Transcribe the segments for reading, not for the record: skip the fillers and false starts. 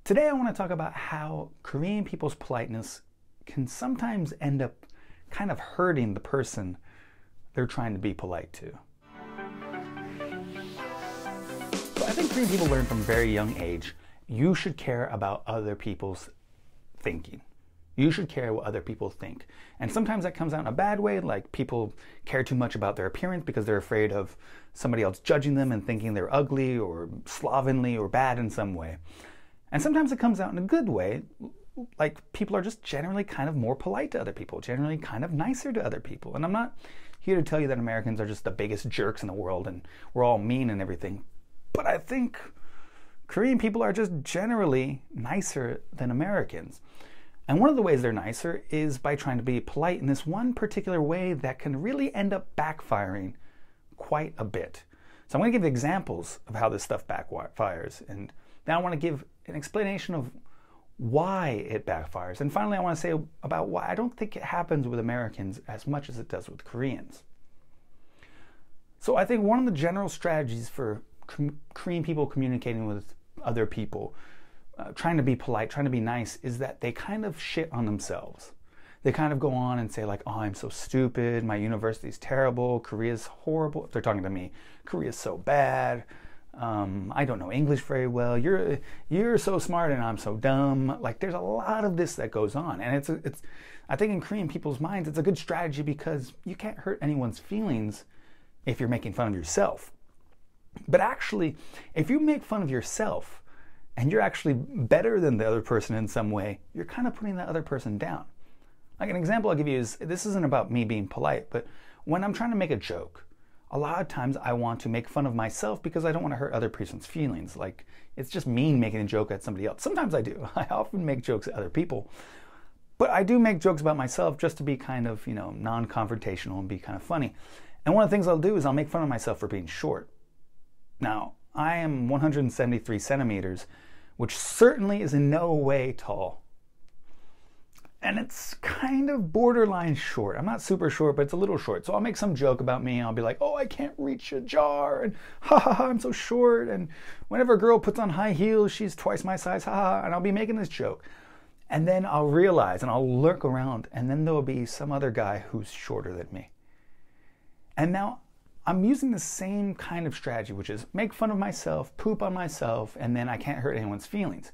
Today I want to talk about how Korean people's politeness can sometimes end up kind of hurting the person they're trying to be polite to. So I think Korean people learn from a very young age, you should care about other people's thinking. You should care what other people think. And sometimes that comes out in a bad way, like people care too much about their appearance because they're afraid of somebody else judging them and thinking they're ugly or slovenly or bad in some way. And sometimes it comes out in a good way, like people are just generally kind of more polite to other people, generally kind of nicer to other people. And I'm not here to tell you that Americans are just the biggest jerks in the world and we're all mean and everything. But I think Korean people are just generally nicer than Americans. And one of the ways they're nicer is by trying to be polite in this one particular way that can really end up backfiring quite a bit. So I'm going to give examples of how this stuff backfires. And then I want to give an explanation of why it backfires. And finally, I want to say about why I don't think it happens with Americans as much as it does with Koreans. So I think one of the general strategies for Korean people communicating with other people, trying to be polite, trying to be nice, is that they kind of shit on themselves. They kind of go on and say like, oh, I'm so stupid, my university's terrible, Korea's horrible. If they're talking to me, Korea's so bad, I don't know English very well, you're so smart and I'm so dumb. Like there's a lot of this that goes on. And it's I think in Korean people's minds, it's a good strategy because you can't hurt anyone's feelings if you're making fun of yourself. But actually, if you make fun of yourself, and you're actually better than the other person in some way, you're kind of putting that other person down. Like an example I'll give you is, this isn't about me being polite, but when I'm trying to make a joke, a lot of times I want to make fun of myself because I don't want to hurt other person's feelings. Like, it's just mean making a joke at somebody else. Sometimes I do. I often make jokes at other people. But I do make jokes about myself just to be kind of, non-confrontational and be kind of funny. And one of the things I'll do is I'll make fun of myself for being short. Now, I am 173 centimeters, which certainly is in no way tall. And it's kind of borderline short. I'm not super short, but it's a little short. So I'll make some joke about me and I'll be like, oh, I can't reach a jar, and ha ha ha, I'm so short. And whenever a girl puts on high heels, she's twice my size, ha ha, and I'll be making this joke. And then I'll realize and I'll lurk around, and then there'll be some other guy who's shorter than me. And now I'm using the same kind of strategy, which is make fun of myself, poop on myself, and then I can't hurt anyone's feelings.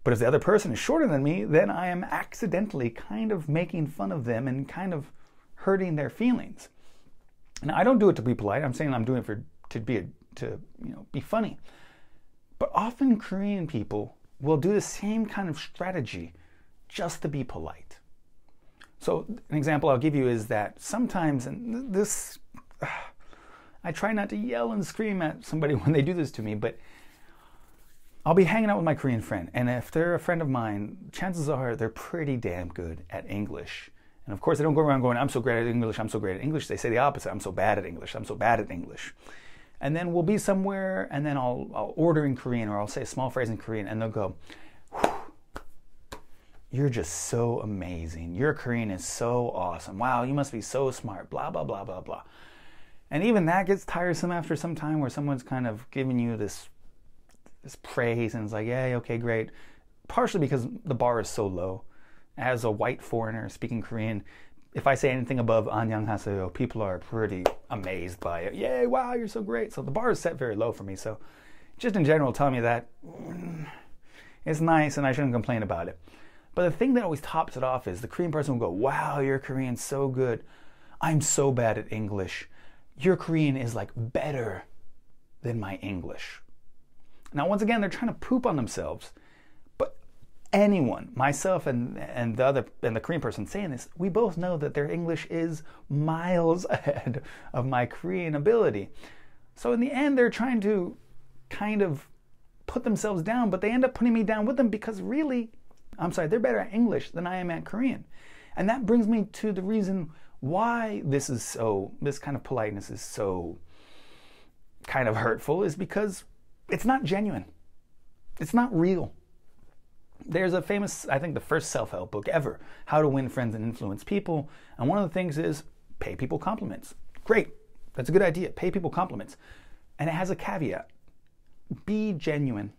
But if the other person is shorter than me, then I am accidentally kind of making fun of them and kind of hurting their feelings. And I don't do it to be polite. I'm saying I'm doing it to be funny. But often Korean people will do the same kind of strategy just to be polite. So an example I'll give you is that sometimes, and this, I try not to yell and scream at somebody when they do this to me, but I'll be hanging out with my Korean friend, and if they're a friend of mine, chances are they're pretty damn good at English. And of course, they don't go around going, I'm so great at English, I'm so great at English. They say the opposite, I'm so bad at English, I'm so bad at English. And then we'll be somewhere, and then I'll order in Korean, or I'll say a small phrase in Korean, and they'll go, you're just so amazing. Your Korean is so awesome. Wow, you must be so smart, blah, blah, blah, blah, blah. And even that gets tiresome after some time, where someone's kind of giving you this praise and it's like, yeah, okay, great. Partially because the bar is so low. As a white foreigner speaking Korean, if I say anything above 안녕하세요, people are pretty amazed by it. Yay, wow, you're so great. So the bar is set very low for me. So just in general, tell me that it's nice and I shouldn't complain about it. But the thing that always tops it off is the Korean person will go, wow, your Korean's so good. I'm so bad at English. Your Korean is like better than my English. Now, once again, they're trying to poop on themselves. But anyone, myself and the Korean person saying this, we both know that their English is miles ahead of my Korean ability. So in the end, they're trying to kind of put themselves down, but they end up putting me down with them because really, they're better at English than I am at Korean. And that brings me to the reason why this kind of politeness is so kind of hurtful, is because it's not genuine. It's not real. There's a famous, I think the first self-help book ever, How to Win Friends and Influence People. And one of the things is pay people compliments. Great. That's a good idea. Pay people compliments. And it has a caveat. Be genuine.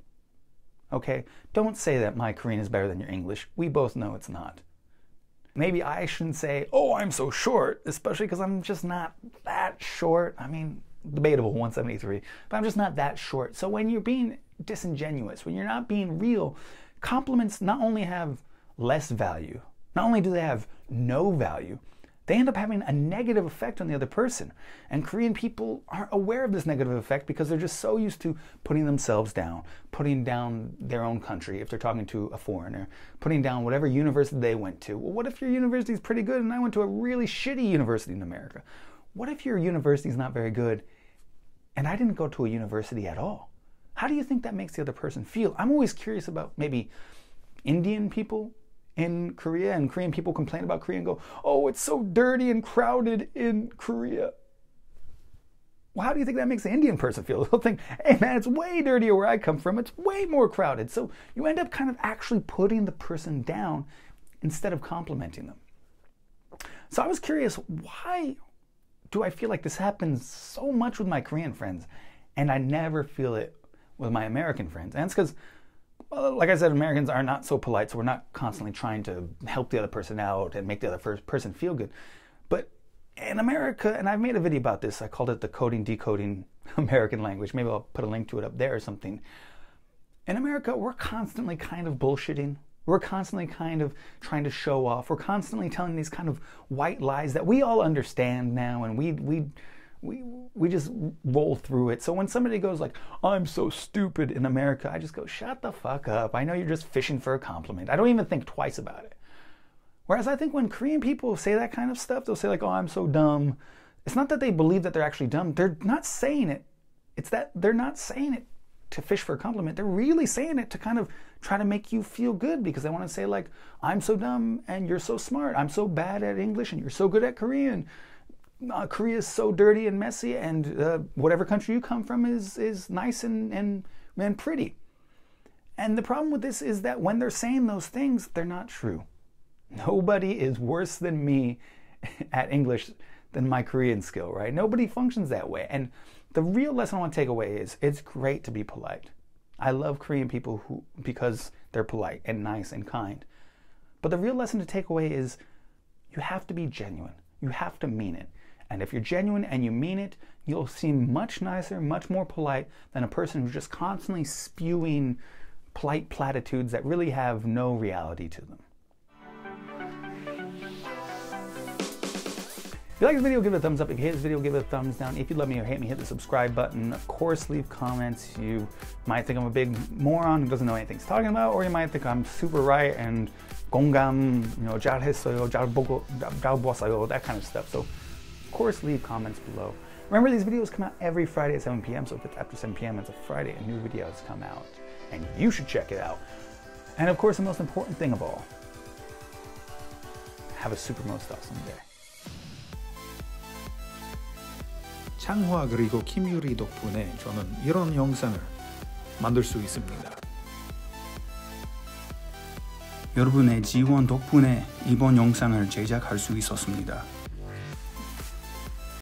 okay? Don't say that my Korean is better than your English. We both know it's not. Maybe I shouldn't say, oh, I'm so short, especially because I'm just not that short. I mean, debatable, 173, but I'm just not that short. So when you're being disingenuous, when you're not being real, compliments not only have less value, not only do they have no value, they end up having a negative effect on the other person. And Korean people aren't aware of this negative effect because they're just so used to putting themselves down, putting down their own country if they're talking to a foreigner, putting down whatever university they went to. Well, what if your university is pretty good and I went to a really shitty university in America? What if your university is not very good and I didn't go to a university at all? How do you think that makes the other person feel? I'm always curious about maybe Indian people in Korea, and Korean people complain about Korea and go, oh, it's so dirty and crowded in Korea. Well, how do you think that makes the Indian person feel? They'll think, hey man, it's way dirtier where I come from. It's way more crowded. So you end up kind of actually putting the person down instead of complimenting them. So I was curious, why do I feel like this happens so much with my Korean friends and I never feel it with my American friends? And it's because, well, like I said, Americans are not so polite, so we're not constantly trying to help the other person out and make the other person feel good. But in America, and I've made a video about this, I called it the coding, decoding American language. Maybe I'll put a link to it up there or something. In America, we're constantly kind of bullshitting. We're constantly kind of trying to show off. We're constantly telling these kind of white lies that we all understand now, and we just roll through it. So when somebody goes like, I'm so stupid in America, I just go, shut the fuck up. I know you're just fishing for a compliment. I don't even think twice about it. Whereas I think when Korean people say that kind of stuff, they'll say like, oh, I'm so dumb. It's not that they believe that they're actually dumb. They're not saying it. It's that they're not saying it to fish for a compliment. They're really saying it to kind of try to make you feel good because they want to say like, I'm so dumb and you're so smart. I'm so bad at English and you're so good at Korean. Korea is so dirty and messy, and whatever country you come from is nice and pretty. And the problem with this is that when they're saying those things, they're not true. Nobody is worse than me at English than my Korean skill, right? Nobody functions that way. And the real lesson I want to take away is it's great to be polite. I love Korean people because they're polite and nice and kind. But the real lesson to take away is you have to be genuine. You have to mean it. And if you're genuine and you mean it, you'll seem much nicer, much more polite than a person who's just constantly spewing polite platitudes that really have no reality to them. If you like this video, give it a thumbs up. If you hate this video, give it a thumbs down. If you love me or hate me, hit the subscribe button. Of course, leave comments. You might think I'm a big moron who doesn't know anything he's talking about, or you might think I'm super right and 공감, 잘했어요, 잘 봤어요, that kind of stuff. So, of course, leave comments below. Remember, these videos come out every Friday at 7 p.m. So if it's after 7 p.m., it's a Friday, and new videos come out. And you should check it out. And of course, the most important thing of all, have a super most awesome day. 창화 그리고 김유리 덕분에 저는 이런 영상을 만들 수 있습니다. 여러분의 지원 덕분에 이번 영상을 제작할 수 있었습니다.